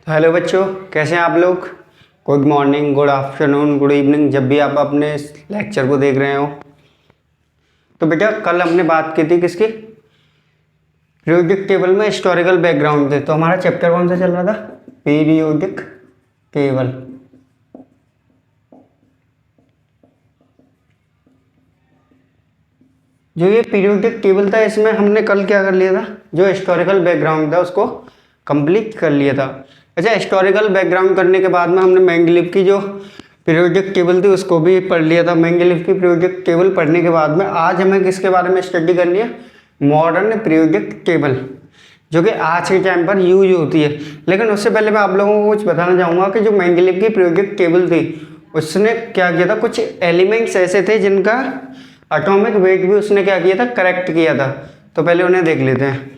तो हेलो बच्चों, कैसे हैं आप लोग। Good morning, good afternoon, good evening, जब भी आप अपने लेक्चर को देख रहे हो। तो बेटा कल हमने बात की थी किसकी, पीरियोडिक टेबल में हिस्टोरिकल बैकग्राउंड थे। तो हमारा चैप्टर कौन सा चल रहा था, पीरियोडिक टेबल। जो ये पीरियोडिक टेबल था इसमें हमने कल क्या कर लिया था, जो हिस्टोरिकल बैकग्राउंड था उसको कंप्लीट कर लिया था। अच्छा, हिस्टोरिकल बैकग्राउंड करने के बाद में हमने मेंडेलीव की जो पीरियोडिक टेबल थी उसको भी पढ़ लिया था। मेंडेलीव की पीरियोडिक टेबल पढ़ने के बाद में आज हमें किसके बारे में स्टडी करनी है, मॉडर्न पीरियोडिक टेबल, जो कि आज के टाइम पर यूज होती है। लेकिन उससे पहले मैं आप लोगों को कुछ बताना चाहूँगा कि जो मेंडेलीव की पीरियोडिक टेबल थी उसने क्या किया था, कुछ एलिमेंट्स ऐसे थे जिनका एटॉमिक वेट भी उसने क्या किया था, करेक्ट किया था। तो पहले उन्हें देख लेते हैं।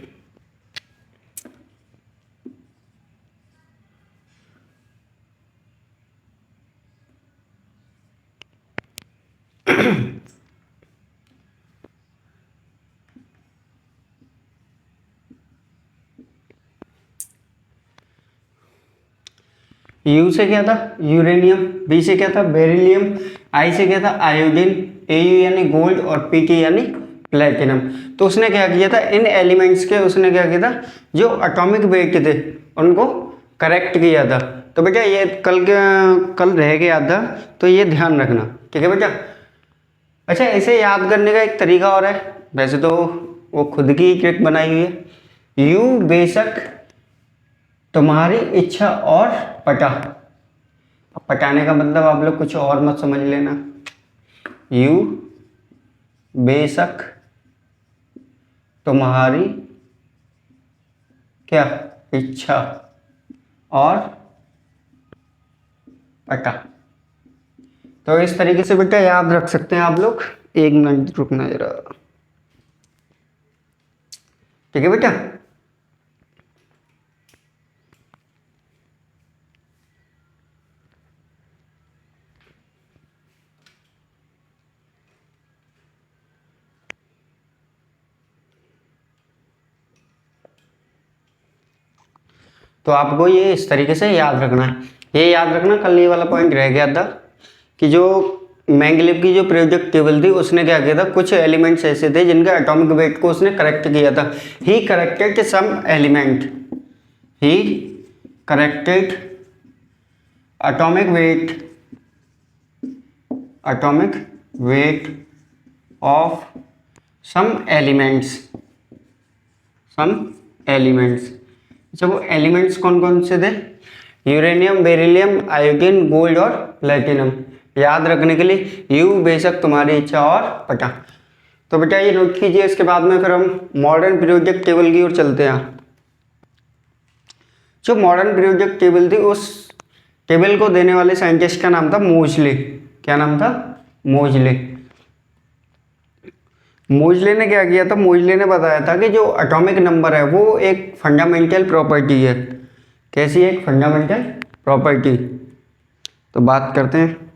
यू से क्या था, यूरेनियम। बी से क्या था, बेरिलियम। आई से क्या था, आयोडीन। एयू यानी गोल्ड और पीटी यानी प्लेटिनम। तो उसने क्या किया था, इन एलिमेंट्स के उसने क्या किया था, जो एटॉमिक वेट थे उनको करेक्ट किया था। तो बेटा ये कल रह गया था, तो ये ध्यान रखना, ठीक है बेटा। अच्छा, इसे याद करने का एक तरीका और है, वैसे तो वो खुद की ट्रिक बनाई हुई है। यू बेशक तुम्हारी इच्छा और पटा। अब पटाने का मतलब आप लोग कुछ और मत समझ लेना। यू बेशक तुम्हारी क्या इच्छा और पटा। तो इस तरीके से बेटा याद रख सकते हैं आप लोग। एक मिनट रुकना जरा, ठीक है बेटा। तो आपको ये इस तरीके से याद रखना है। ये याद रखना, कल ये वाला पॉइंट रह गया था कि जो मेंडेलीव की जो पीरियोडिक टेबल थी उसने क्या किया था, कुछ एलिमेंट्स ऐसे थे जिनका एटॉमिक वेट को उसने करेक्ट किया था। He corrected some element, he corrected atomic weight of some elements। अच्छा, वो एलिमेंट्स कौन कौन से थे, यूरेनियम, बेरिलियम, आयोडीन, गोल्ड और प्लेटिनम। याद रखने के लिए यू बेशक तुम्हारी इच्छा और पटा। तो बेटा ये नोट कीजिए। इसके बाद में फिर हम मॉडर्न पीरियोडिक टेबल की ओर चलते हैं। जो मॉडर्न पीरियोडिक टेबल थी उस टेबल को देने वाले साइंटिस्ट का नाम था मोजले। क्या नाम था, मोजले। मोजले ने क्या किया था, मोजले ने बताया था कि जो एटॉमिक नंबर है वो एक फंडामेंटल प्रॉपर्टी है। कैसी है, एक फंडामेंटल प्रॉपर्टी। तो बात करते हैं।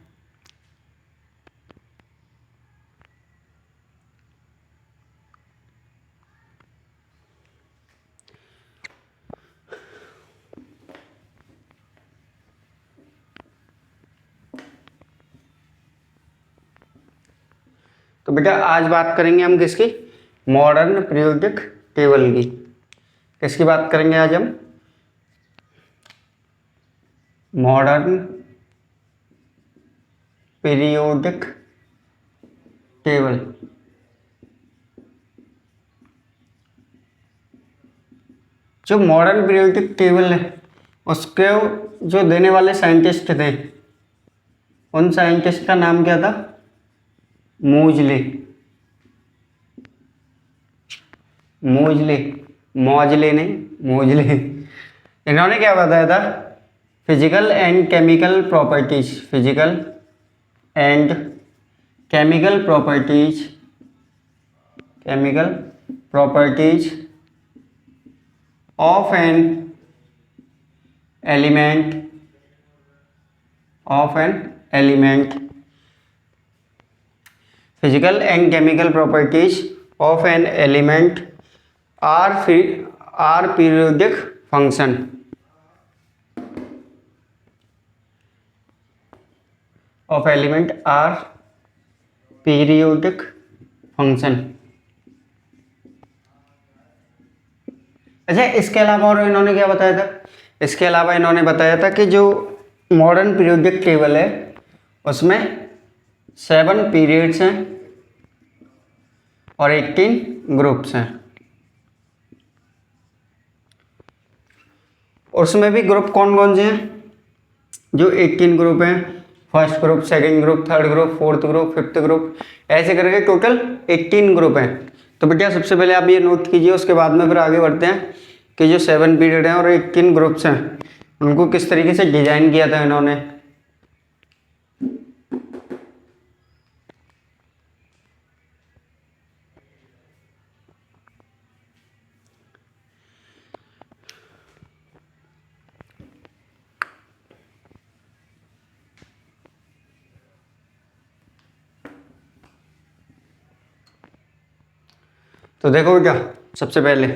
तो बेटा आज बात करेंगे हम किसकी, मॉडर्न पीरियोडिक टेबल की। किसकी बात करेंगे आज हम, मॉडर्न पीरियोडिक टेबल। जो मॉडर्न पीरियोडिक टेबल है उसके जो देने वाले साइंटिस्ट थे, उन साइंटिस्ट का नाम क्या था, मोजले। मोजले, मौजले नहीं, मोजले। इन्होंने क्या बताया था, physical and chemical properties, physical and chemical properties, chemical properties of an element, of an element, physical and chemical properties of an element are periodic function, of element are periodic function. अच्छा, इसके अलावा और इन्होंने क्या बताया था? इसके अलावा इन्होंने बताया था कि जो मॉडर्न पीरियोडिक टेबल है उसमें 7 पीरियड्स हैं और 18 ग्रुप्स हैं। उसमें भी ग्रुप कौन कौन से हैं? जो 18 ग्रुप हैं, first group, second group, third group, fourth group, fifth group, ऐसे करके टोटल 18 ग्रुप हैं। तो बेटा सबसे पहले आप ये नोट कीजिए, उसके बाद में फिर आगे बढ़ते हैं कि जो 7 पीरियड हैं और 18 ग्रुप्स हैं उनको किस तरीके से डिजाइन किया था इन्होंने। तो देखो बेटा, सबसे पहले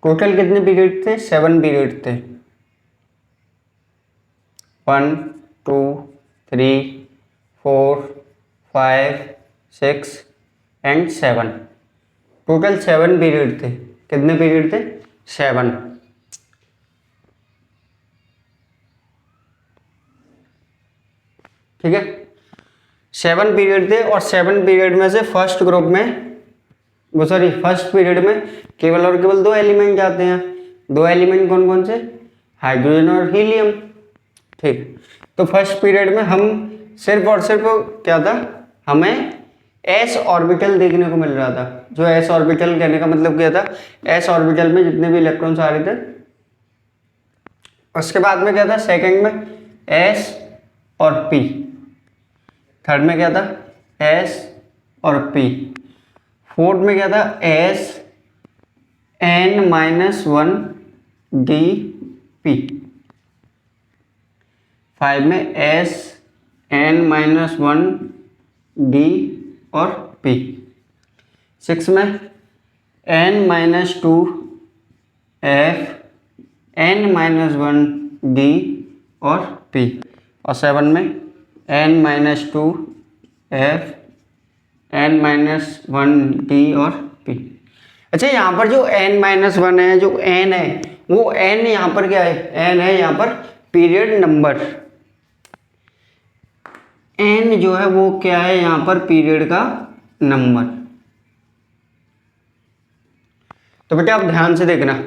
टोटल कितने पीरियड थे? 7 पीरियड थे। 1 2 3 4 5 6 एंड 7, टोटल 7 पीरियड थे। कितने पीरियड थे? 7। ठीक है, 7 पीरियड थे और 7 पीरियड में से फर्स्ट ग्रुप में फर्स्ट पीरियड में केवल और केवल 2 एलिमेंट आते हैं। 2 एलिमेंट कौन कौन से? हाइड्रोजन और हीलियम। ठीक, तो फर्स्ट पीरियड में हम सिर्फ और सिर्फ क्या था, हमें एस ऑर्बिटल देखने को मिल रहा था। जो एस ऑर्बिटल कहने का मतलब क्या था? एस ऑर्बिटल में जितने भी इलेक्ट्रॉन्स आ रहे थे। उसके बाद में क्या था? सेकंड में एस और पी, थर्ड में क्या था? एस और पी, फोर्थ में क्या था? एस n-1 डी पी, 5 में एस n-1 डी और पी, 6 में n-2 एफ n-1 डी और पी, और 7 में n-2 एफ n-1 डी और पी। अच्छा, यहाँ पर जो n-1 है, जो n है, वो n यहाँ पर क्या है? n है यहाँ पर पीरियड नंबर। n जो है वो क्या है यहाँ पर? पीरियड का नंबर। तो बेटा आप ध्यान से देखना,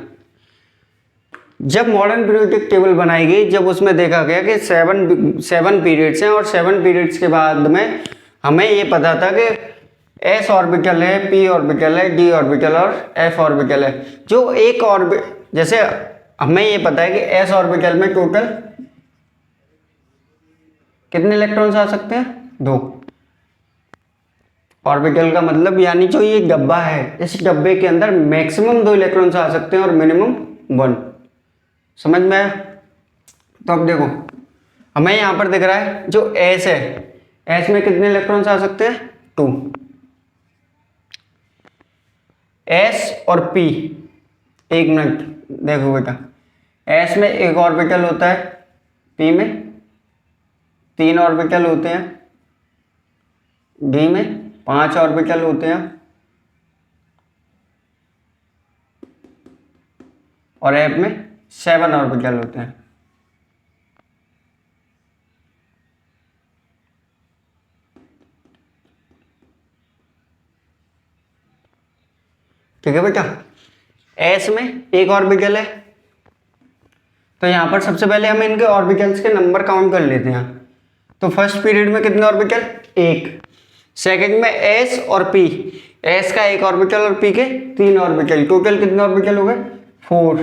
जब मॉडर्न पीरियोडिक टेबल बनाई गई, जब उसमें देखा गया कि 7 पीरियड्स हैं और 7 पीरियड्स के बाद में हमें ये पता था कि एस ऑर्बिटल है, पी ऑर्बिटल है, डी ऑर्बिटल और एफ ऑर्बिटल है। जो एक जैसे हमें ये पता है कि एस ऑर्बिटल में टोटल कितने इलेक्ट्रॉन्स आ सकते हैं? 2। ऑर्बिटल का मतलब यानी जो ये डब्बा है, इस डब्बे के अंदर मैक्सिमम 2 इलेक्ट्रॉन्स आ सकते हैं और मिनिमम 1। समझ में आया? तो अब देखो, हमें यहां पर दिख रहा है जो एस है, एस में कितने इलेक्ट्रॉन्स आ सकते हैं? 2। एस और पी, एक मिनट देखो बेटा, एस में एक ऑर्बिटल होता है, पी में 3 ऑर्बिटल होते हैं, डी में 5 ऑर्बिटल होते हैं और एफ में 7 ऑर्बिटल होते हैं। ठीक है बेटा, एस में एक ऑर्बिटल है, तो यहां पर सबसे पहले हम इनके ऑर्बिटल्स के नंबर काउंट कर लेते हैं। तो फर्स्ट पीरियड में कितने ऑर्बिटल? 1। सेकंड में एस और पी, एस का 1 ऑर्बिटल और पी के 3 ऑर्बिटल, टोटल कितने ऑर्बिटल हो गए? 4।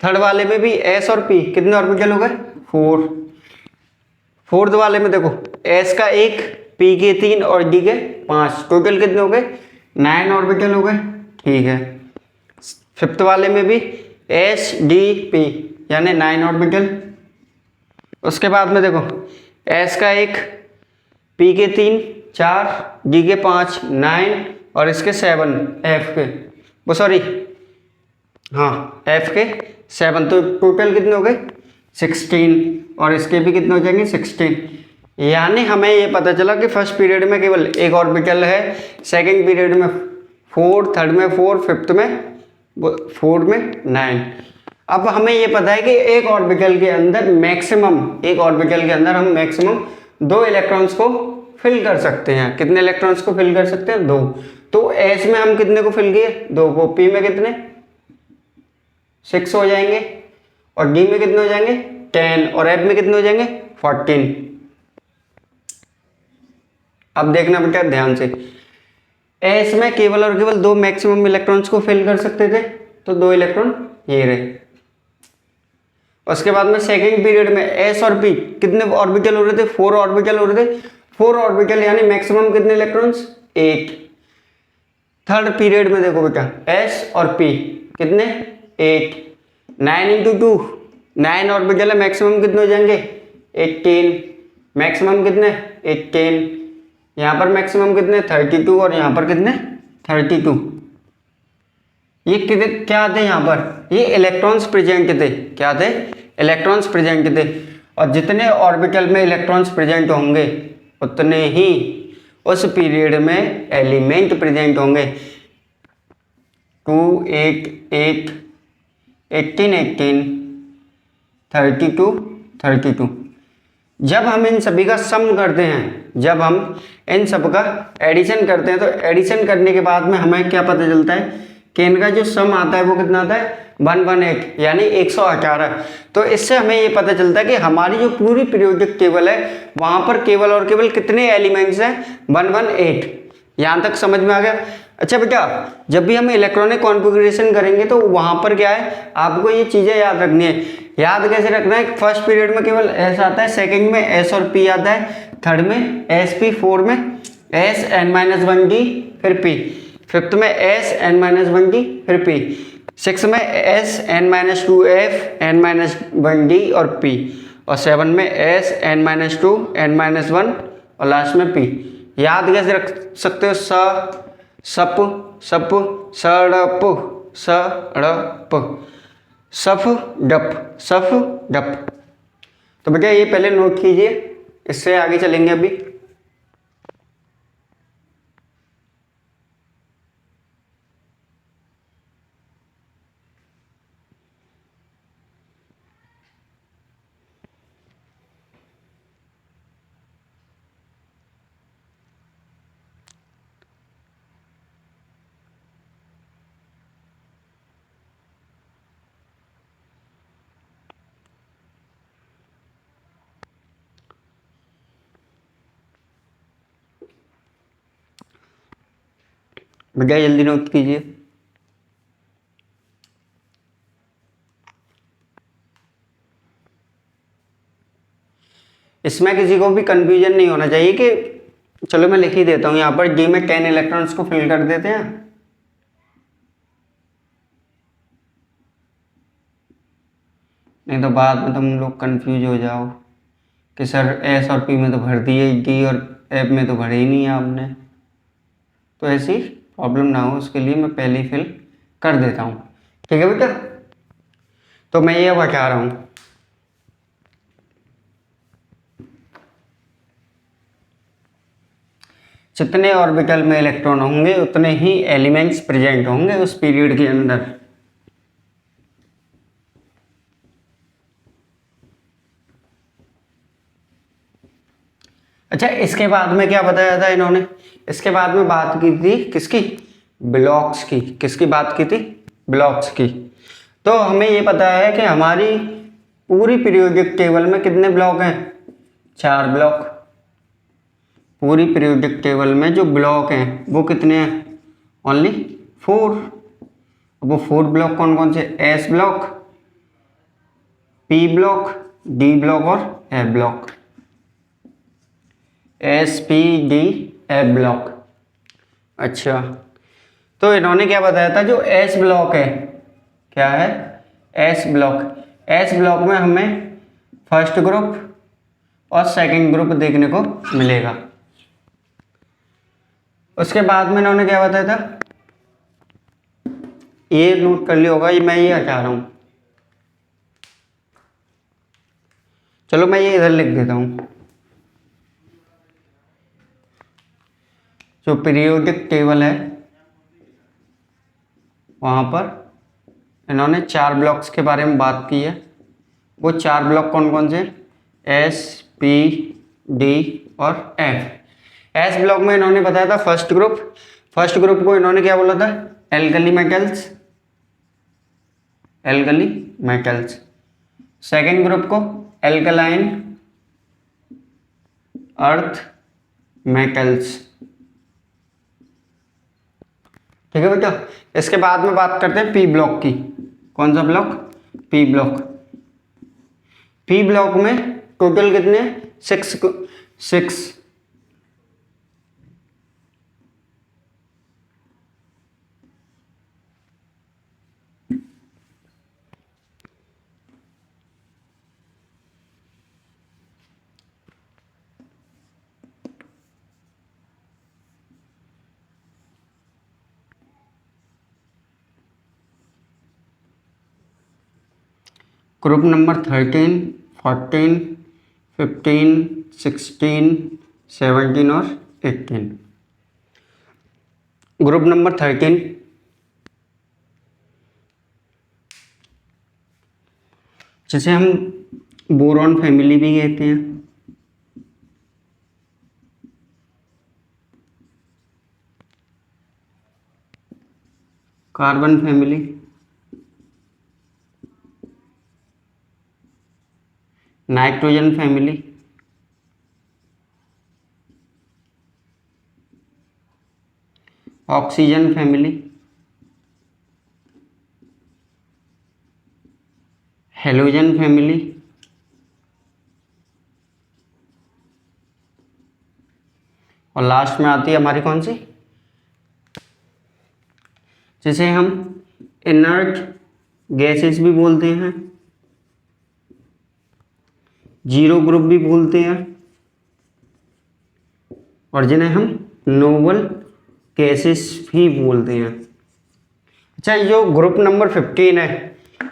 थर्ड वाले में भी एस और पी कितने ऑर्बिटल हो गए? 4। फोर्थ वाले में देखो, एस का 1, पी के 3 और डी के 5, टोटल कितने हो गए? 9 ऑर्बिटल हो गए। ठीक है, फिफ्थ वाले में भी एस डी पी यानी 9 ऑर्बिटल। उसके बाद में देखो, एस का 1, पी के 3 4, डी के 5 9 और इसके 7 एफ के, वो सॉरी हाँ एफ के 7, तो टोटल कितने हो गए? 16 और इसके भी कितने हो जाएंगे 16। यानी हमें ये पता चला कि फर्स्ट पीरियड में केवल एक ऑर्बिटल है, सेकंड पीरियड में 4, थर्ड में 4, फिफ्थ में 4 में 9। अब हमें ये पता है कि एक ऑर्बिटल के अंदर हम मैक्सिमम 2 इलेक्ट्रॉन्स को फिल कर सकते हैं। कितने इलेक्ट्रॉन्स को फिल कर सकते हैं? 2। तो एस में हम कितने को फिल किए? 2 को। पी में कितने? 6 हो जाएंगे। और डी में कितने हो जाएंगे? 10। और एफ में कितने हो जाएंगे? 14। अब देखना बेटा ध्यान से, एस में केवल और केवल 2 मैक्सिमम इलेक्ट्रॉन्स को फिल कर सकते थे, तो 2 इलेक्ट्रॉन ये रहे। उसके बाद में सेकंड पीरियड में एस और पी कितने ऑर्बिटल हो रहे थे? 4 ऑर्बिटल हो रहे थे। 4 ऑर्बिटल यानी मैक्सिमम कितने इलेक्ट्रॉन्स? 8। थर्ड पीरियड में देखो बेटा, एस और पी कितने? 8। 9 इंटू 2, 9 ऑर्बिटल है, मैक्सिमम कितने हो जाएंगे? 18। मैक्सिमम कितने? 18। यहाँ पर मैक्सिमम कितने? 32। और यहाँ पर कितने? 32। ये कितने क्या थे? यहाँ पर ये इलेक्ट्रॉन्स प्रेजेंट थे। क्या थे? इलेक्ट्रॉन्स प्रेजेंट थे। और जितने ऑर्बिटल में इलेक्ट्रॉन्स प्रेजेंट होंगे उतने ही उस पीरियड में एलिमेंट प्रेजेंट होंगे। 2, 8, 8, 18, 18, 32, 32। जब हम इन सभी का सम करते हैं, जब हम इन सब का एडिशन करते हैं, तो एडिशन करने के बाद में हमें क्या पता चलता है कि इनका जो सम आता है वो कितना आता है? 118 यानी 118। तो इससे हमें ये पता चलता है कि हमारी जो पूरी पीरियोडिक टेबल है वहां पर केवल और केवल कितने एलिमेंट्स हैं? 118। यहां तक समझ में आ गया? अच्छा बेटा, जब भी हम इलेक्ट्रॉनिक कॉन्फ़िगरेशन करेंगे तो वहां पर क्या है, आपको ये चीजें याद रखनी है। याद कैसे रखना है? फर्स्ट पीरियड में केवल एस आता है, सेकंड में एस और पी आता है, थर्ड में एस पी, फोर्थ में एस n-1d फिर पी, फिफ्थ में एस n-1d फिर पी, सिक्स में एस n-2f n-1d और पी, और 7 में एस n-2 n-1 और लास्ट में पी। याद कैसे रख सकते हो? सप सप सड़प सड़प सफ डप। तो बेटा ये पहले नोट कीजिए, इससे आगे चलेंगे अभी। बेटा जल्दी नोट कीजिए। इसमें किसी को भी कंफ्यूजन नहीं होना चाहिए कि चलो मैं लिख ही देता हूं, यहां पर डी में 10 इलेक्ट्रॉन्स को फिल कर देते हैं, नहीं तो बाद में तुम लोग कंफ्यूज हो जाओ कि सर एस और पी में तो भर दिए, डी और एफ में तो भरे ही नहीं है आपने। तो ऐसी प्रॉब्लम ना हो उसके लिए मैं पहले ही फिल कर देता हूँ। ठीक है बेटा, तो मैं ये बता रहा हूँ, जितने ऑर्बिटल में इलेक्ट्रॉन होंगे उतने ही एलिमेंट्स प्रेजेंट होंगे उस पीरियड के अंदर। अच्छा, इसके बाद में क्या बताया था इन्होंने? इसके बाद में बात की थी किसकी? ब्लॉक्स की। किसकी बात की थी? ब्लॉक्स की। तो हमें ये पता है कि हमारी पूरी पीरियोडिक टेबल में कितने ब्लॉक हैं? 4 ब्लॉक। पूरी पीरियोडिक टेबल में जो ब्लॉक हैं वो कितने हैं? ओनली 4। वो 4 ब्लॉक कौन कौन से? S block, P block, D block और F block. S P D F block. अच्छा, तो इन्होंने क्या बताया था? जो एस ब्लॉक है, क्या है? S block. एस ब्लॉक में हमें फर्स्ट ग्रुप और सेकंड ग्रुप देखने को मिलेगा। उसके बाद में इन्होंने क्या बताया था? ये नोट कर लिया होगा, ये मैं ये हटा रहा हूं। चलो मैं ये इधर लिख देता हूँ। जो पीरियोडिक टेबल है वहाँ पर इन्होंने 4 ब्लॉक्स के बारे में बात की है। वो 4 ब्लॉक कौन कौन से? एस, पी, डी और एफ। एस ब्लॉक में इन्होंने बताया था फर्स्ट ग्रुप को इन्होंने क्या बोला था? Alkali metals. सेकेंड ग्रुप को एल्कलाइन अर्थ मेटल्स। ठीक है बेटा। इसके बाद में बात करते हैं पी ब्लॉक की। कौन सा block? P block. P block में टोटल कितने? 6। ग्रुप नंबर 13, 14, 15, 16, 17 और 18। ग्रुप नंबर 13 जिसे हम बोरॉन फैमिली भी कहते हैं। Carbon family, nitrogen family, oxygen family, halogen family और लास्ट में आती है हमारी कौन सी? जिसे हम इनर्ट गैसेस भी बोलते हैं, जीरो ग्रुप भी बोलते हैं और जिन्हें हम नोबल गैसेस भी बोलते हैं। अच्छा, जो ग्रुप नंबर 15 है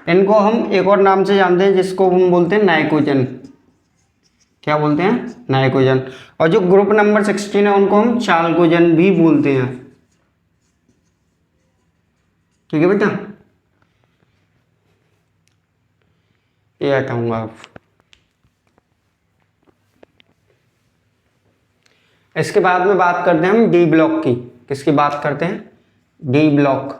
इनको हम एक और नाम से जानते हैं जिसको हम बोलते हैं नाइट्रोजन। क्या बोलते हैं? नाइट्रोजन। और जो ग्रुप नंबर 16 है उनको हम चाल्कोजन भी बोलते हैं। ठीक है बेटा, ये हटाऊंगा आप। इसके बाद में बात करते हैं हम डी ब्लॉक की। किसकी बात करते हैं? D block.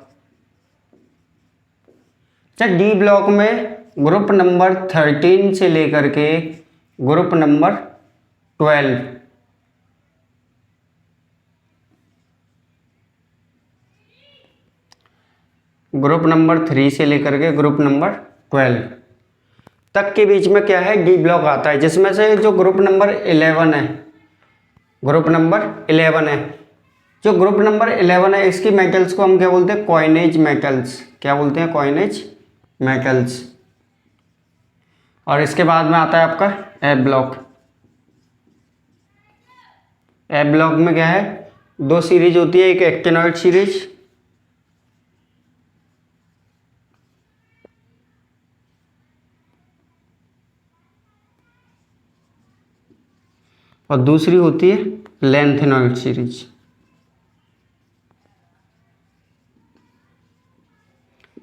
अच्छा, डी ब्लॉक में ग्रुप नंबर 13 से लेकर के ग्रुप नंबर 12, ग्रुप नंबर 3 से लेकर के ग्रुप नंबर 12 तक के बीच में क्या है? डी ब्लॉक आता है। जिसमें से जो ग्रुप नंबर 11 है, ग्रुप नंबर 11 है, जो ग्रुप नंबर 11 है इसकी मेटल्स को हम क्या बोलते हैं? Coinage metals. क्या बोलते हैं? Coinage metals. और इसके बाद में आता है आपका एफ ब्लॉक। एफ ब्लॉक में क्या है? 2 सीरीज होती है, एक एक्टिनॉइड सीरीज और दूसरी होती है लेंथेनॉइड सीरीज।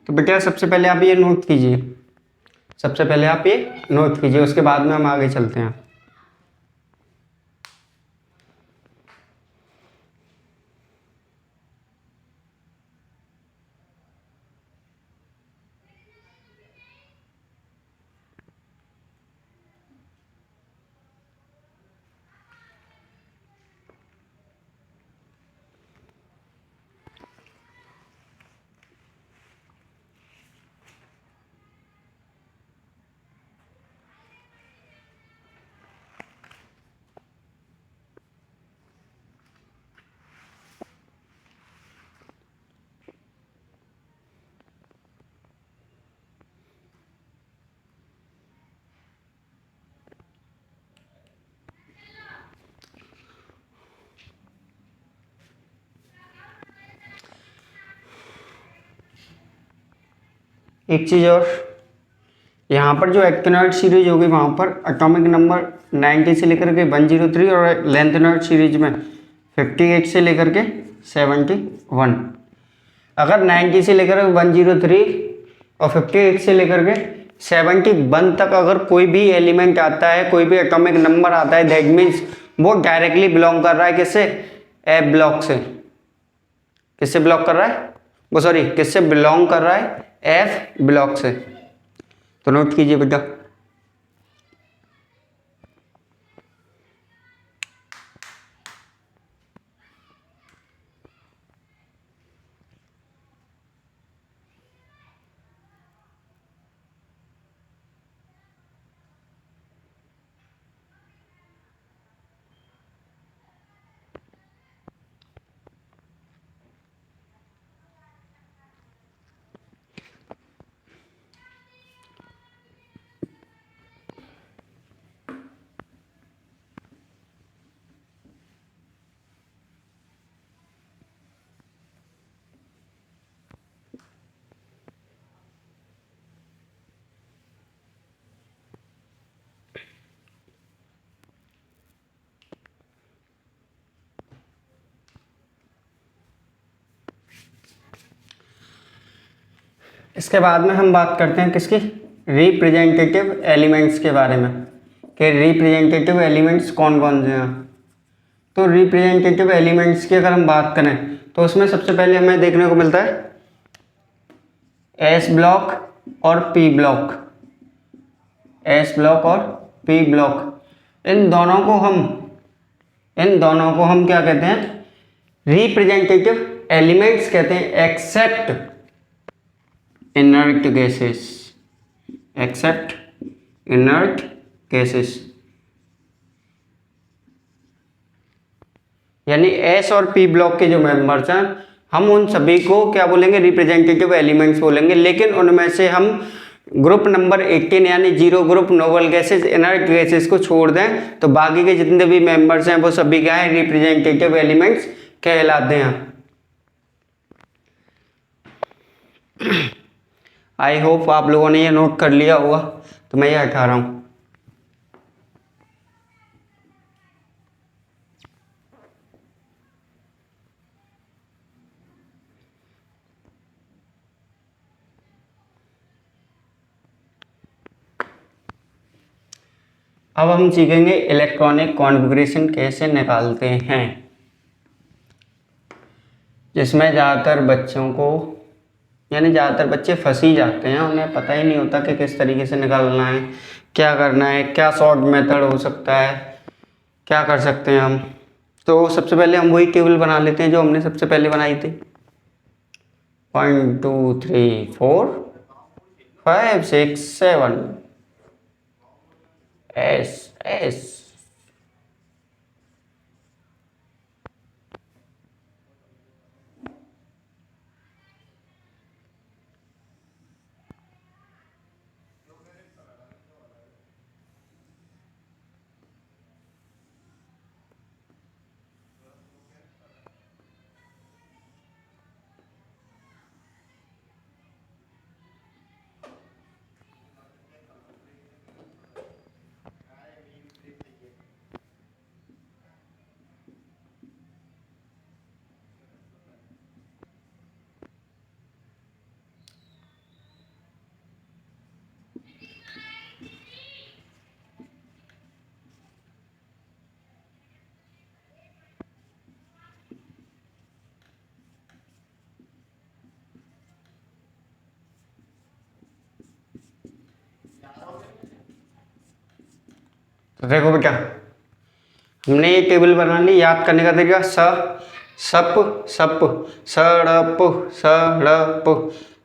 तो बेटा सबसे पहले आप ये नोट कीजिए, उसके बाद में हम आगे चलते हैं। एक चीज और यहाँ पर जो एक्टिनॉइड सीरीज होगी वहाँ पर एटॉमिक नंबर 90 से लेकर के 103 और लेंथेनॉइड सीरीज में 58 से लेकर के 71। अगर 90 से लेकर 103 और 58 से लेकर के 71 तक अगर कोई भी एलिमेंट आता है, कोई भी एटॉमिक नंबर आता है, दैट मीन्स वो डायरेक्टली बिलोंग कर रहा है किससे? एफ ब्लॉक से। किससे बिलोंग कर रहा है? वो सॉरी किससे बिलोंग कर रहा है? एफ ब्लॉक से। तो नोट कीजिए बेटा। इसके बाद में हम बात करते हैं किसकी? रिप्रेजेंटेटिव एलिमेंट्स के बारे में कि रिप्रेजेंटेटिव एलिमेंट्स कौन कौन से हैं। तो रिप्रेजेंटेटिव एलिमेंट्स की अगर हम बात करें तो उसमें सबसे पहले हमें देखने को मिलता है एस ब्लॉक और पी ब्लॉक। एस ब्लॉक और पी ब्लॉक, इन दोनों को हम क्या कहते हैं? रिप्रेजेंटेटिव एलिमेंट्स कहते हैं, except inert gases. Except inert gases, यानी एस और पी ब्लॉक के जो मेंबर्स हैं हम उन सभी को क्या बोलेंगे? रिप्रेजेंटेटिव एलिमेंट्स बोलेंगे। लेकिन उनमें से हम ग्रुप नंबर 18 यानी 0 group noble gases, inert gases को छोड़ दें तो बाकी के जितने भी मेंबर्स हैं वो सभी क्या है? रिप्रेजेंटेटिव एलिमेंट्स कहलाते हैं। आई होप आप लोगों ने ये नोट कर लिया होगा, तो मैं ये हटा रहा हूं। अब हम सीखेंगे इलेक्ट्रॉनिक कॉन्फ़िगरेशन कैसे निकालते हैं, जिसमें ज़्यादातर बच्चों को यानी ज़्यादातर बच्चे फंस ही जाते हैं, उन्हें पता ही नहीं होता कि किस तरीके से निकालना है, क्या करना है, क्या शॉर्ट मेथड हो सकता है, क्या कर सकते हैं हम। तो सबसे पहले हम वही टेबल बना लेते हैं जो हमने सबसे पहले बनाई थी। 1 2 3 4 5 6 7 एस एस। तो देखो बेटा, हमने ये टेबल बना ली। याद करने का तरीका सप सप सड़प सड़प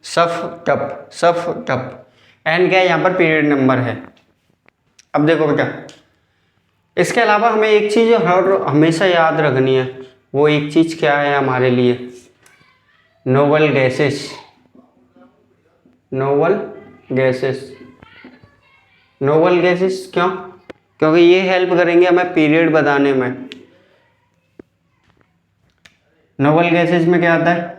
सफ टप एंड क्या है? यहाँ पर पीरियड नंबर है। अब देखो बेटा, इसके अलावा हमें एक चीज़ हमेशा याद रखनी है। वो एक चीज़ क्या है हमारे लिए? Noble gases. Noble gases, noble gases क्यों? क्योंकि ये हेल्प करेंगे हमें पीरियड बताने में। नोबल गैसेस में क्या आता है?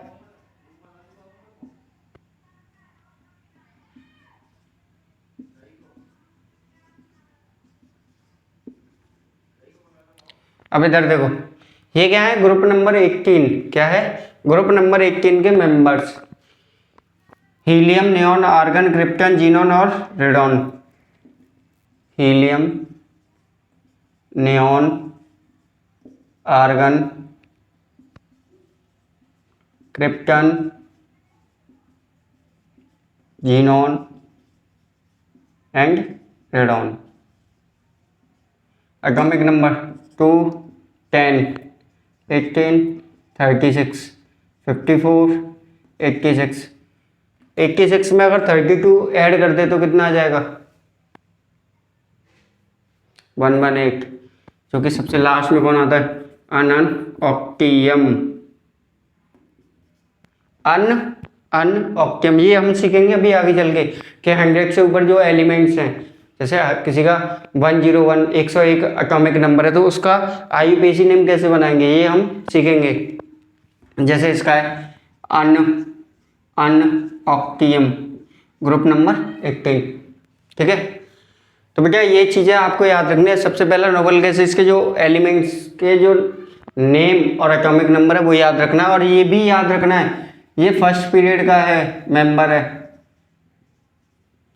अब इधर देखो, ये क्या है, ग्रुप नंबर 18, क्या है, ग्रुप नंबर 18 के members, helium, neon, argon, krypton, xenon और radon. Helium, neon, argon, krypton, xenon and radon. Atomic number 2, 10, 18, 36, 54, 86। 86 में अगर 32 ऐड कर दे तो कितना आ जाएगा, 118, जो कि सबसे लास्ट में कौन आता है, अनऑक्टियम। अनऑक्टियम ये हम सीखेंगे अभी आगे चल के कि 100 से ऊपर जो एलिमेंट्स हैं, जैसे किसी का 101, 101 एटॉमिक नंबर है तो उसका आईयूपीएसी नेम कैसे बनाएंगे ये हम सीखेंगे। जैसे इसका है अनऑक्टियम, ग्रुप नंबर 18, ठीक है। तो बेटा ये चीज़ें आपको याद रखनी है। सबसे पहला नोबेल गैसेस के जो एलिमेंट्स के जो नेम और एटॉमिक नंबर है वो याद रखना है, और ये भी याद रखना है ये फर्स्ट पीरियड का है मेंबर है,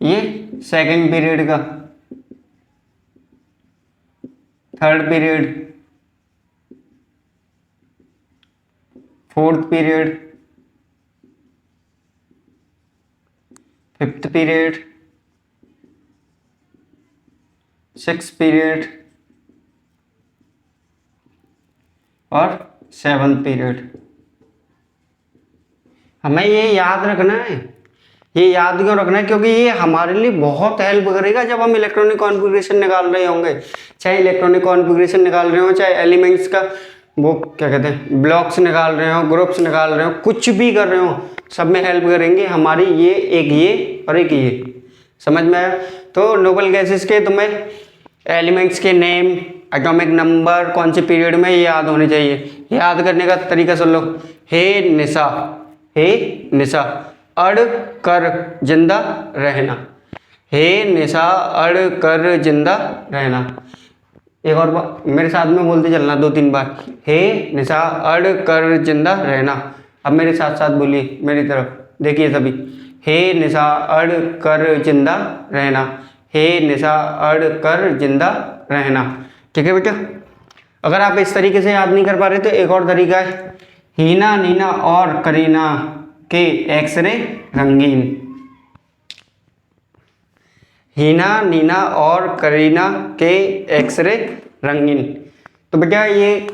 ये सेकंड पीरियड का, third period, fourth period, fifth period, six period और सेवंथ पीरियड। हमें ये याद रखना है, ये याद क्यों रखना है, क्योंकि ये हमारे लिए बहुत हेल्प करेगा जब हम इलेक्ट्रॉनिक कॉन्फ़िगरेशन निकाल रहे होंगे। चाहे इलेक्ट्रॉनिक कॉन्फ़िगरेशन निकाल रहे हो, चाहे एलिमेंट्स का वो क्या कहते हैं ब्लॉक्स निकाल रहे हो, ग्रुप्स निकाल रहे हो, कुछ भी कर रहे हो, सब में हेल्प करेंगे हमारी ये और एक ये। समझ में आया? तो नोबेल गैसेस के तुम्हें एलिमेंट्स के नेम, एटॉमिक नंबर कौन से पीरियड में ये याद होने चाहिए। याद करने का तरीका सुन लो। हे निशा, हे निशा, अड़ कर जिंदा रहना। हे निशा, अड़ कर जिंदा रहना। एक और बार मेरे साथ में बोलते चलना 2-3 बार। हे निशा, अड़ कर जिंदा रहना। अब मेरे साथ साथ बोलिए मेरी तरफ, देखिए सभी। हे निशा, अड़ कर जिंदा रहना। हे निशा, अड़ कर जिंदा रहना। ठीक है बेटा। अगर आप इस तरीके से याद नहीं कर पा रहे तो एक और तरीका है, हीना, नीना और करीना के एक्सरे रंगीन। हीना, नीना और करीना के एक्सरे रंगीन। तो बेटा ये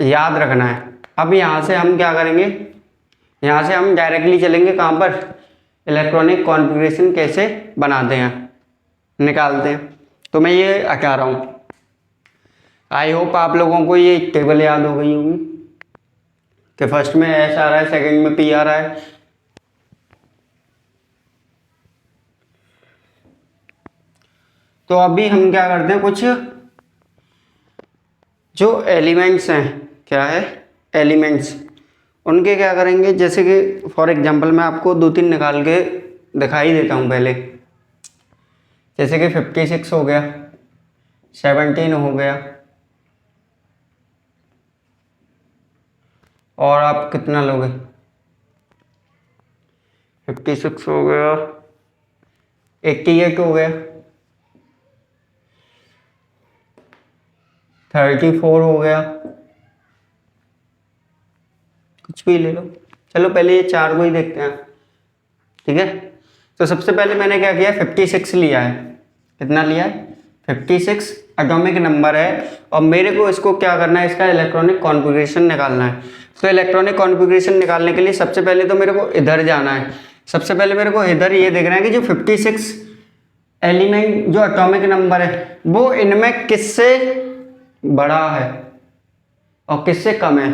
याद रखना है। अब यहाँ से हम क्या करेंगे, यहाँ से हम डायरेक्टली चलेंगे कहाँ पर, इलेक्ट्रॉनिक कॉन्फ़िगरेशन कैसे बनाते हैं, निकालते हैं। तो मैं ये हटा रहा हूँ। आई होप आप लोगों को ये टेबल याद हो गई होगी कि फर्स्ट में एस आ रहा है, सेकंड में पी आ रहा है। तो अभी हम क्या करते हैं, कुछ जो एलिमेंट्स हैं, क्या है एलिमेंट्स, उनके क्या करेंगे। जैसे कि फॉर एग्जांपल मैं आपको 2-3 निकाल के दिखाई देता हूँ पहले। जैसे कि 56 हो गया, 17 हो गया, और आप कितना लोगे, 56 हो गया, 88 हो गया, 34 हो गया, कुछ भी ले लो। चलो पहले ये 4 को ही देखते हैं, ठीक है। तो सबसे पहले मैंने क्या किया, 56 लिया है। कितना लिया है, 56 एटॉमिक नंबर है, और मेरे को इसको क्या करना है, इसका इलेक्ट्रॉनिक कॉन्फ़िगरेशन निकालना है। तो इलेक्ट्रॉनिक कॉन्फ़िगरेशन निकालने के लिए सबसे पहले तो मेरे को इधर जाना है। सबसे पहले मेरे को इधर ये देखना है कि जो 56 एलिमेंट जो एटॉमिक नंबर है वो इनमें किससे बड़ा है और किससे कम है।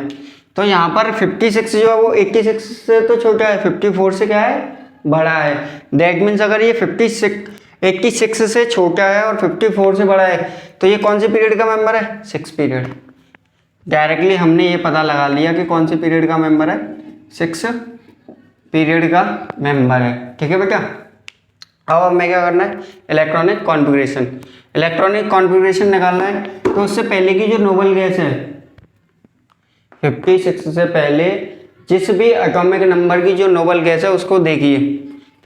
तो यहाँ पर 56 जो है वो 86 से तो छोटा है, 54 से क्या है, बड़ा है। दैट मीन्स अगर ये 86 से छोटा है और 54 से बड़ा है तो ये कौन से पीरियड का मेंबर है, 6 पीरियड। डायरेक्टली हमने ये पता लगा लिया कि कौन से पीरियड का मेंबर है, 6 पीरियड का मेंबर है। ठीक है बेटा। अब हमें क्या करना है, इलेक्ट्रॉनिक कॉन्फ़िगरेशन। इलेक्ट्रॉनिक कॉन्फ़िगरेशन निकालना है, तो उससे पहले की जो नोबल गैस है 56 से पहले जिस भी एटॉमिक नंबर की जो नोबल गैस है उसको देखिए।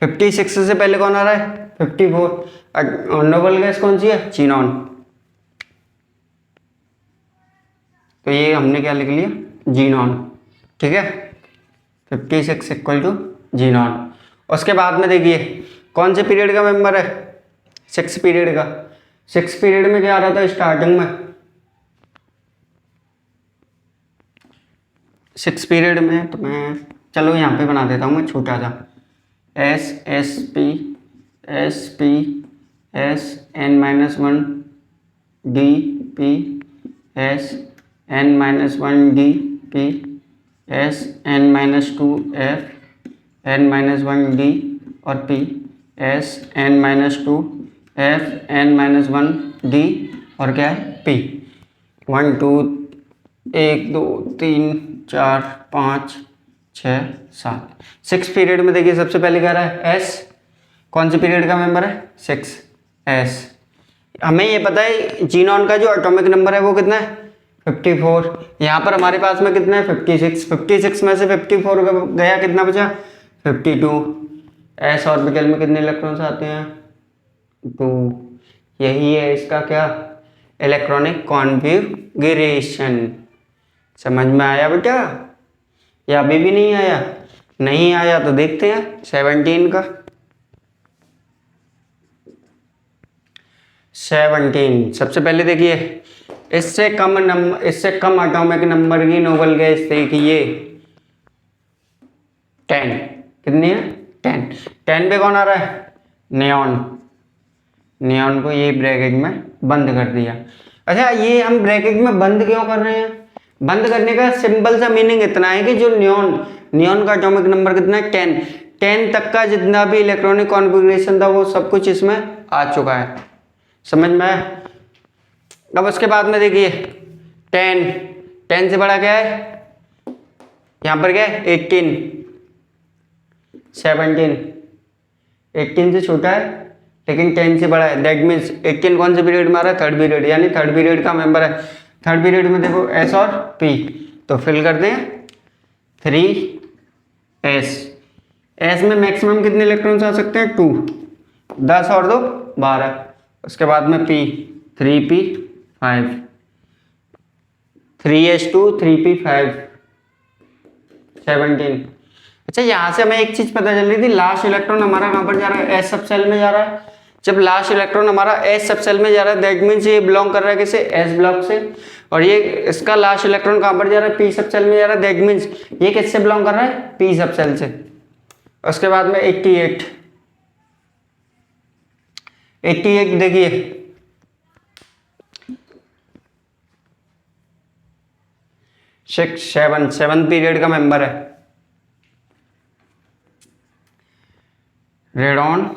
56 से पहले कौन आ रहा है, 54। नोबल गैस कौन सी है, जीनॉन। तो ये हमने क्या लिख लिया, जीनॉन, ठीक है। 56 इक्वल टू जीनॉन। उसके बाद में देखिए कौन से पीरियड का मेंबर है, 6 पीरियड का। 6 पीरियड में क्या आ रहा था स्टार्टिंग में, 6 पीरियड में, तो मैं चलो यहाँ पे बना देता हूँ मैं छोटा सा, S P S N-1 D P S N-1 D P S N-2 F N-1 D और P S N-2 F N-1 D और क्या है P। 1 2 1 2 3 4 5 6 7 6 पीरियड में देखिए सबसे पहले क्या रहा है S, कौन से पीरियड का मेंबर है 6 S। हमें ये पता है जीनॉन का जो एटॉमिक नंबर है वो कितना है 54। यहाँ पर हमारे पास में कितना है 56। 56 में से 54 गया, कितना बचा 52। S ऑर्बिटल में कितने इलेक्ट्रॉन्स आते हैं 2। यही है इसका क्या, इलेक्ट्रॉनिक कॉन्फ़िगरेशन। समझ में आया बेटा, या अभी भी नहीं आया? नहीं आया तो देखते हैं 17 का। 17 सबसे पहले देखिए इससे कम एटॉमिक नंबर की नोबल गैस देखिए 10। कितनी है 10। 10 पे कौन आ रहा है नियॉन। नियॉन को ये ब्रैकेट में बंद कर दिया। अच्छा ये हम ब्रैकेट में बंद क्यों कर रहे हैं, बंद करने का सिंपल सा मीनिंग इतना है कि जो नियॉन का एटॉमिक नंबर कितना है 10 तक का जितना भी इलेक्ट्रॉनिक कॉन्फ़िगरेशन था वो सब कुछ इसमें आ चुका है। समझ में आया? अब उसके बाद में देखिए 10 से बड़ा क्या है, यहाँ पर क्या है 18 17 18 से छोटा है लेकिन 10 से बड़ा है। दैट मीन्स 18 कौन से पीरियड में आ रहा है, थर्ड पीरियड, यानी थर्ड पीरियड का मेंबर है। थर्ड पीरियड में देखो S और P, तो फिल करते हैं 3S। S में मैक्सिमम कितने इलेक्ट्रॉन्स आ सकते हैं 2, 10 और 2 12। उसके बाद में P 3P 5, 3S2 3P5 17। अच्छा यहाँ से हमें एक चीज पता चल रही थी, लास्ट इलेक्ट्रॉन हमारा कहाँ पर जा रहा है, S सब सेल में जा रहा है। जब लास्ट इलेक्ट्रॉन हमारा S सब सेल में जा रहा है दैट मीन्स ये बिलोंग कर रहा है किसे, S ब्लॉक से। और ये इसका लास्ट इलेक्ट्रॉन कहाँ पर जा रहा है, P सब सेल में जा रहा है, दैट मीन्स ये किससे बिलोंग कर रहा है, P सब सेल से। उसके बाद में 88 देखिए 7 पीरियड का मेंबर है रेडॉन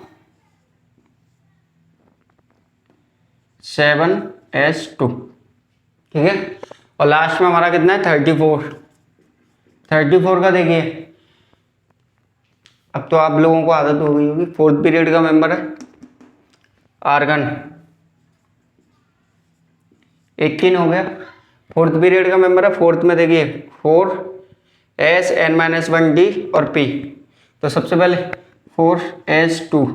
7s2, ठीक है। और लास्ट में हमारा कितना है 34 का देखिए, अब तो आप लोगों को आदत हो गई होगी, 4th पीरियड का मेंबर है आर्गन 18 हो गया। 4th पीरियड का मेंबर है, 4th में देखिए 4S N-1 D और P। तो सबसे पहले 4s2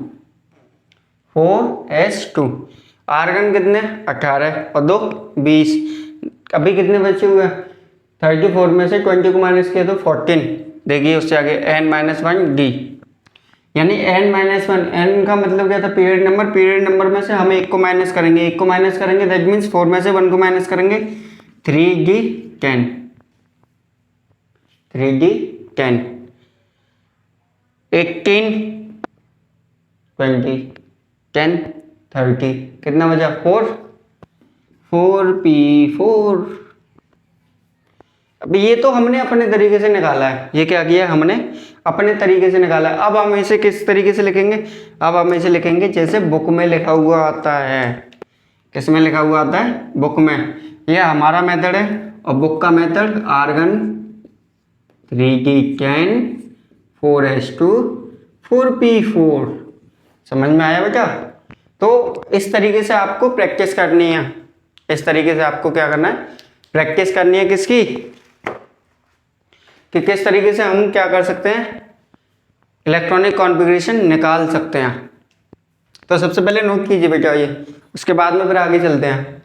आर्गन कितने 18 और 2 20। अभी कितने बचे हुए 34 में से 20 को माइनस किया तो 14। देखिए उससे आगे N-1 D, यानी N-1, N का मतलब क्या था पीरियड नंबर। पीरियड नंबर में से हम 1 को माइनस करेंगे, दैट मीन्स 4 में से 1 को माइनस करेंगे 3D10 18 20 10 30 कितना बचा 4P4। अब ये तो हमने अपने तरीके से निकाला है, ये क्या किया हमने अपने तरीके से निकाला है। अब हम इसे किस तरीके से लिखेंगे, अब हम इसे लिखेंगे जैसे बुक में लिखा हुआ आता है। किस में लिखा हुआ आता है, बुक में। ये हमारा मेथड है और बुक का method argon 3D10 4s2 4p4 समझ में आया बेटा? तो इस तरीके से आपको प्रैक्टिस करनी है, इस तरीके से आपको क्या करना है, प्रैक्टिस करनी है किसकी, कि किस तरीके से हम क्या कर सकते हैं, इलेक्ट्रॉनिक कॉन्फ़िगरेशन निकाल सकते हैं। तो सबसे पहले नोट कीजिए बेटा ये, उसके बाद में फिर आगे चलते हैं।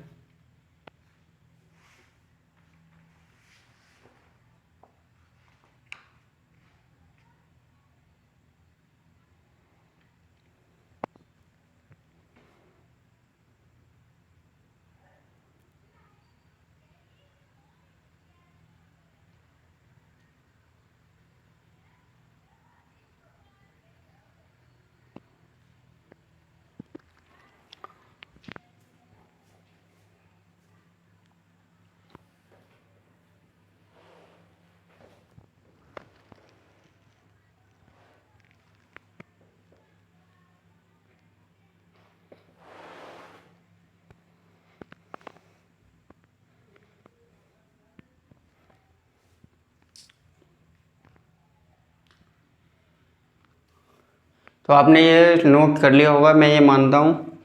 तो आपने ये नोट कर लिया होगा, मैं ये मानता हूँ।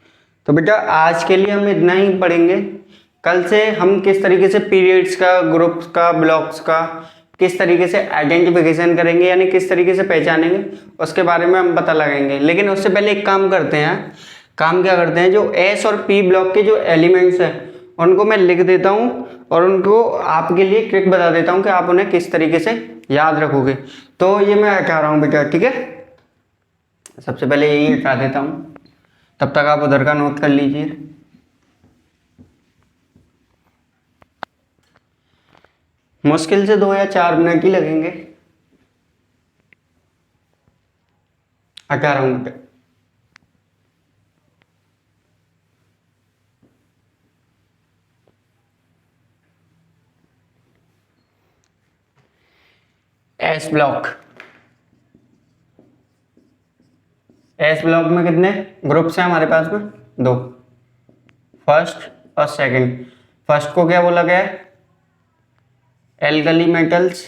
तो बेटा आज के लिए हम इतना ही पढ़ेंगे। कल से हम किस तरीके से पीरियड्स का, ग्रुप्स का, ब्लॉक्स का किस तरीके से आइडेंटिफिकेशन करेंगे, यानी किस तरीके से पहचानेंगे, उसके बारे में हम पता लगाएंगे। लेकिन उससे पहले एक काम करते हैं, काम क्या करते हैं, जो एस और पी ब्लॉक के जो एलिमेंट्स हैं उनको मैं लिख देता हूँ और उनको आपके लिए ट्रिक बता देता हूँ कि आप उन्हें किस तरीके से याद रखोगे। तो ये मैं हटा रहा हूँ बेटा, ठीक है। सबसे पहले यही हटा देता हूँ, तब तक आप उधर का नोट कर लीजिए। मुश्किल से 2 या 4 मिनट ही लगेंगे। हटा रहा हूँ बेटा। एस ब्लॉक, एस ब्लॉक में कितने ग्रुप्स हैं हमारे पास में? 2, फर्स्ट और सेकंड। फर्स्ट को क्या बोला गया है? एल्कली मेटल्स,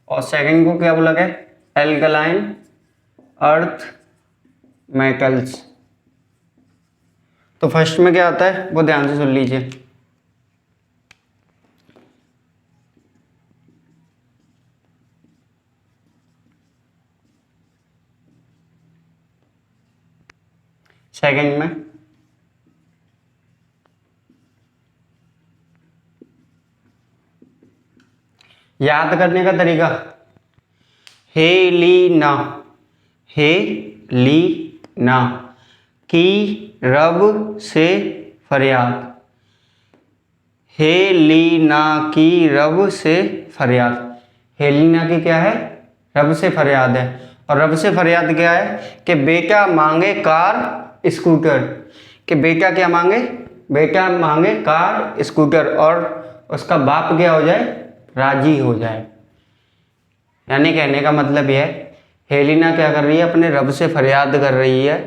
और सेकंड को क्या बोला गया? Alkaline earth metals. तो फर्स्ट में क्या आता है वो ध्यान से सुन लीजिए। सेकंड में याद करने का तरीका, हेलीना, हेलीना की रब से फरियाद, हेलीना की रब से फरियाद। हेलीना की क्या है? रब से फरियाद है। और रब से फरियाद क्या है? कि बेटा मांगे कार स्कूटर, कि बेटा क्या मांगे? बेटा मांगे कार स्कूटर, और उसका बाप क्या हो जाए? राजी हो जाए। यानी कहने का मतलब यह है, हेलिना क्या कर रही है? अपने रब से फरियाद कर रही है।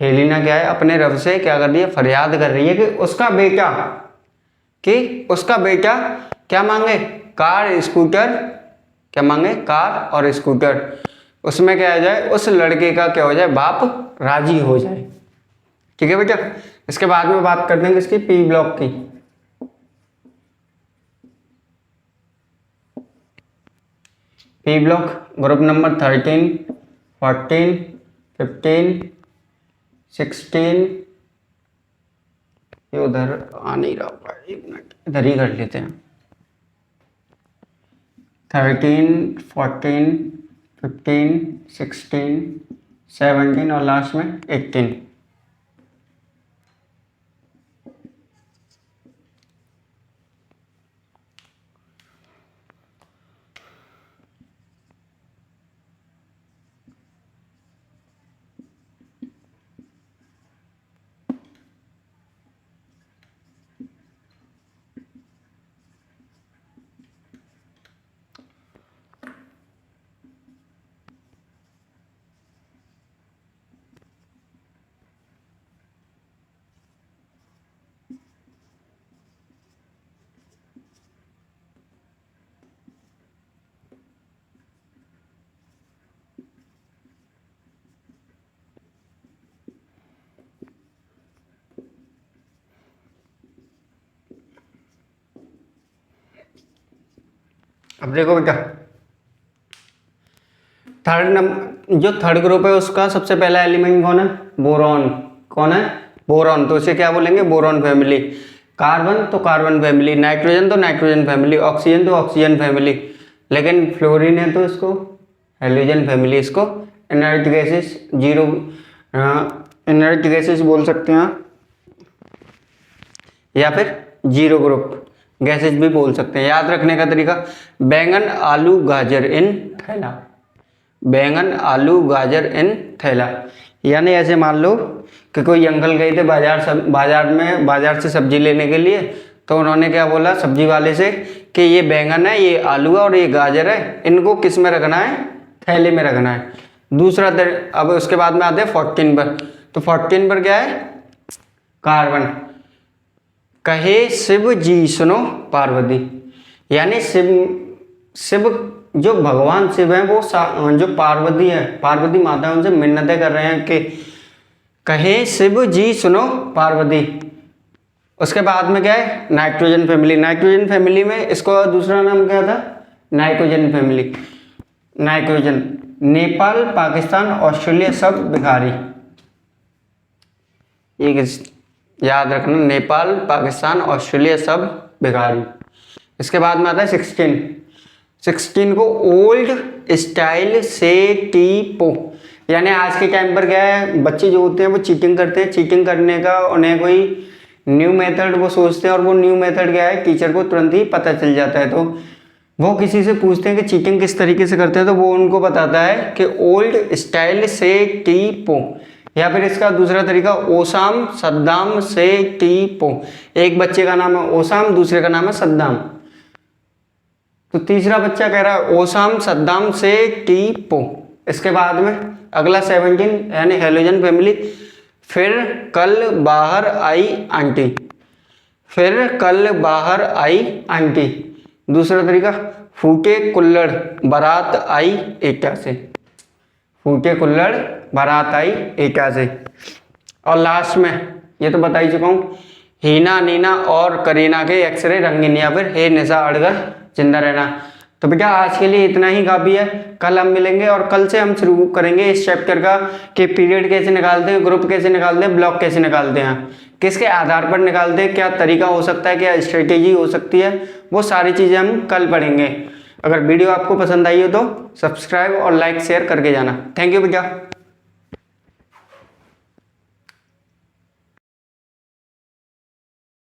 हेलिना क्या है? अपने रब से क्या कर रही है? फरियाद कर रही है कि उसका बेटा क्या मांगे? Car scooter. क्या मांगे? कार और स्कूटर। उसमें क्या आ जाए? उस लड़के का क्या हो जाए? बाप राजी हो जाए। ठीक है बेटा। इसके बाद में बात करते हैं किसकी? पी ब्लॉक की। P block group number 13, 14, 15, 16। ये उधर आ नहीं रहा होगा, एक मिनट इधर ही कर लेते हैं। 13, 14, 15, 16, 17 और लास्ट में 18। अब देखो बेटा, जो थर्ड ग्रुप है उसका सबसे पहला एलिमेंट कौन है? बोरॉन। कौन है? बोरॉन। तो इसे क्या बोलेंगे? Boron family. कार्बन तो कार्बन फैमिली, नाइट्रोजन तो नाइट्रोजन फैमिली, ऑक्सीजन तो ऑक्सीजन फैमिली, लेकिन फ्लोरीन है तो इसको हेलोजन फैमिली। इसको inert gases zero, inert gases बोल सकते हैं या फिर जीरो ग्रुप गैसेस भी बोल सकते हैं। याद रखने का तरीका, बैंगन आलू गाजर इन थैला, बैंगन आलू गाजर इन थैला। यानी ऐसे मान लो कि कोई अंकल गए थे बाजार से सब्जी लेने के लिए, तो उन्होंने क्या बोला सब्जी वाले से कि ये बैंगन है, ये आलू है और ये गाजर है, इनको किस में रखना है? थैले में रखना है। दूसरा अब उसके बाद में आते हैं 14 पर। तो 14 पर क्या है? कार्बन। कहे शिव जी सुनो पार्वती, यानी शिव जो भगवान शिव हैं वो जो पार्वती है, पार्वती माता उनसे मिन्नतें कर रहे हैं कि कहे शिव जी सुनो पार्वती। उसके बाद में क्या है? Nitrogen family. नाइट्रोजन फैमिली में इसको दूसरा नाम क्या था? Nitrogen family. Nitrogen, Nepal Pakistan Australia सब भिखारी, ये याद रखना, नेपाल पाकिस्तान ऑस्ट्रेलिया सब भिखारी। इसके बाद में आता है 16 को ओल्ड स्टाइल से टीपो, यानी आज के टाइम पर क्या है, बच्चे जो होते हैं वो चीटिंग करते हैं। चीटिंग करने का उन्हें कोई न्यू मेथड वो सोचते हैं और वो न्यू मेथड क्या है, टीचर को तुरंत ही पता चल जाता है। तो वो किसी से पूछते हैं कि चीटिंग किस तरीके से करते हैं, तो वो उनको बताता है कि ओल्ड स्टाइल से टीपो, या फिर इसका दूसरा तरीका ओसाम सद्दाम से टीपो। एक बच्चे का नाम है ओसाम, दूसरे का नाम है सद्दाम। तो तीसरा बच्चा कह रहा है ओसाम सद्दाम से टीपो। इसके बाद में अगला 17 यानी हेलोजन फैमिली। फिर कल बाहर आई आंटी, फिर कल बाहर आई आंटी। दूसरा तरीका फूटे कुल्लड़ बारात आई एटा से, फूटे कुल्लड़ बारात आई एटा से। और लास्ट में ये तो बता ही चुका हूँ, हीना नीना और करीना के एक्सरे रंगीन, या फिर हे निशा अड़गर जिंदा रहना। तो बेटा आज के लिए इतना ही काफ़ी है। कल हम मिलेंगे और कल से हम शुरू करेंगे इस चैप्टर का कि पीरियड कैसे निकालते हैं, ग्रुप कैसे निकालते हैं, ब्लॉक कैसे निकालते हैं, किसके आधार पर निकालते हैं, क्या तरीका हो सकता है, क्या स्ट्रेटेजी हो सकती है, वो सारी चीज़ें हम कल पढ़ेंगे। अगर वीडियो आपको पसंद आई हो तो सब्सक्राइब और लाइक शेयर करके जाना। थैंक यू बेटा।